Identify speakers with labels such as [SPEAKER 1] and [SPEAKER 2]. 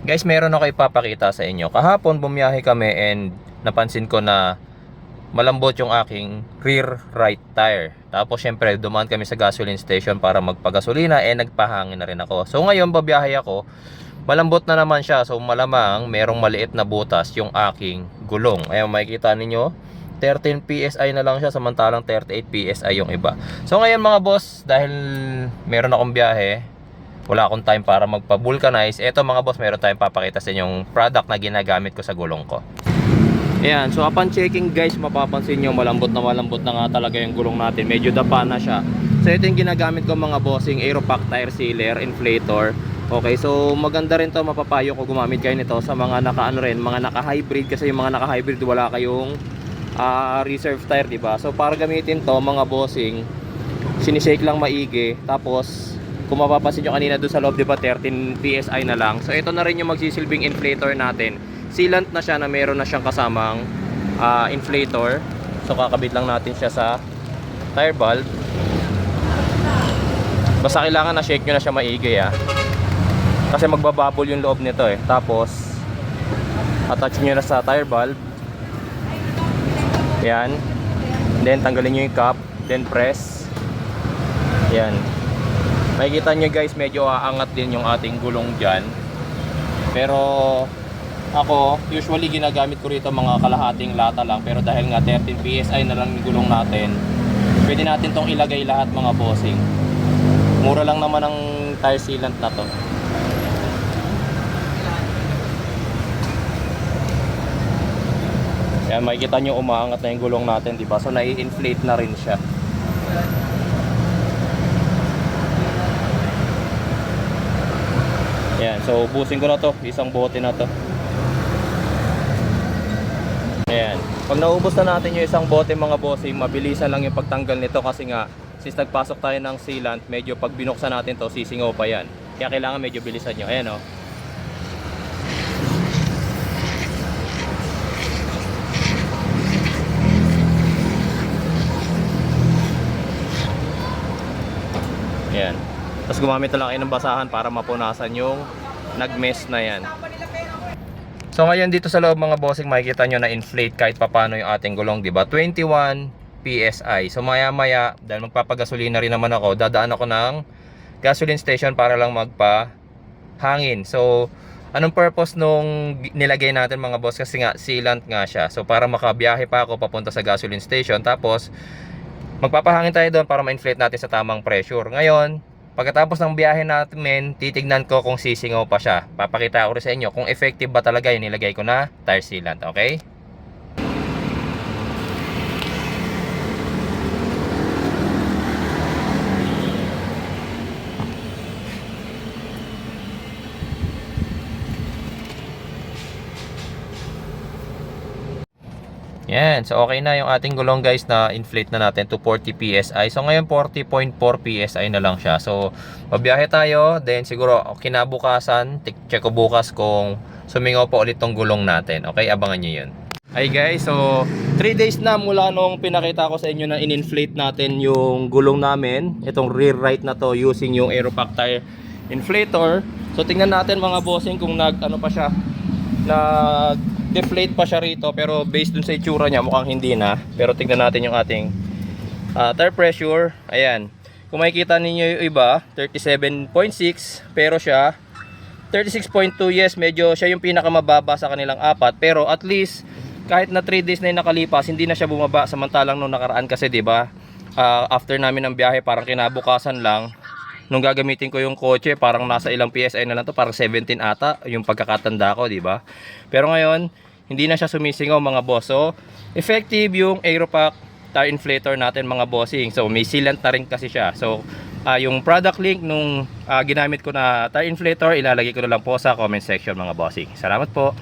[SPEAKER 1] Guys, meron ako ipapakita sa inyo. Kahapon bumiyahe kami and napansin ko na malambot yung aking rear right tire. Tapos syempre dumaan kami sa gasoline station para magpagasolina, nagpahangin na rin ako. So ngayon babiyahe ako, malambot na naman siya. So malamang merong maliit na butas yung aking gulong. Ayun, makikita ninyo, 13 PSI na lang siya, samantalang 38 PSI yung iba. So ngayon mga boss, dahil meron akong biyahe, wala akong time para magpa-vulcanize. Eto mga boss, meron tayong papakita sa inyong product na ginagamit ko sa gulong ko. Ayan, so upon checking guys, mapapansin nyo malambot na nga talaga yung gulong natin. Medyo dapa na siya. So ito yung ginagamit ko mga bossing, Aeropack tire sealer, inflator. Okay, so maganda rin to, mapapayo ko gumamit kayo nito sa mga mga naka-hybrid, kasi yung mga naka-hybrid wala kayong reserve tire, diba? So para gamitin to mga bossing, sinishake lang maigi, tapos kung mapapansin nyo kanina doon sa loob, diba 13 PSI na lang. So ito na rin yung magsisilbing inflator natin. Sealant na siya na meron na siyang kasamang inflator. So kakabit lang natin siya sa tire valve. Basta kailangan na shake nyo na siya maigi kasi magbabubble yung loob nito Tapos attach nyo na sa tire valve. Yan. Then tanggalin nyo yung cap. Then press. Yan. Makikita nyo guys, medyo aangat din yung ating gulong dyan. Pero ako, usually ginagamit ko rito mga kalahating lata lang. Pero dahil nga 13 PSI na lang yung gulong natin, pwede natin tong ilagay lahat mga bossing. Mura lang naman ang tire sealant na to. Yan, makikita nyo umaangat na yung gulong natin, diba? So nai-inflate na rin siya. Ayan, so ubusin ko na to, isang bote na to. Ayan, pag naubos na natin yung isang bote mga bossing, mabilisan lang yung pagtanggal nito kasi nga since nagpasok tayo ng sealant, medyo pag binuksan natin to, sisingaw pa yan. Kaya kailangan medyo bilisan nyo. Ayan Ayan. Tapos gumamit na lang kayo ng basahan para mapunasan yung nag-mess na yan. So ngayon dito sa loob mga bossing, makikita nyo na inflate kahit papano yung ating gulong, diba? 21 PSI. So maya maya, dahil magpapagasolina rin naman ako, dadaan ako ng gasoline station para lang magpahangin. So anong purpose nung nilagay natin mga boss? Kasi nga sealant nga siya. So para makabiyahe pa ako papunta sa gasoline station, tapos magpapahangin tayo doon para ma-inflate natin sa tamang pressure. Ngayon, pagkatapos ng biyahe natin, titignan ko kung sisingaw pa siya. Papakita ko rin sa inyo kung effective ba talaga yung nilagay ko na tire sealant, okay? Yan, so okay na yung ating gulong guys, na inflate na natin to 40 PSI. So ngayon 40.4 PSI na lang siya. So mabiyahe tayo, then siguro kinabukasan, check ko bukas kung sumingaw pa ulit tong gulong natin. Okay, abangan nyo yun. Hi guys, so 3 days na mula nung pinakita ko sa inyo na in-inflate natin yung gulong namin. Itong rear right na to using yung Aeropack tire inflator. So tingnan natin mga bossing kung ano pa siya, deflate pa siya rito, pero based dun sa itsura niya mukhang hindi na. Pero tingnan natin yung ating tire pressure. Ayan, kung makikita ninyo yung iba 37.6, pero siya 36.2. Yes, medyo siya yung pinakamababa sa kanilang apat, pero at least kahit na 3 days na yung nakalipas, hindi na siya bumaba. Samantalang nung nakaraan kasi, diba, after namin ng biyahe, parang kinabukasan lang nung gagamitin ko yung kotse, parang nasa ilang PSI na lang to, parang 17 ata yung pagkakatanda ko, diba? Pero ngayon hindi na siya sumisingaw mga boss. So effective yung Aeropack tire inflator natin mga bossing. So may sealant na rin kasi siya. So yung product link nung ginamit ko na tire inflator, ilalagay ko na lang po sa comment section mga bossing. Salamat po.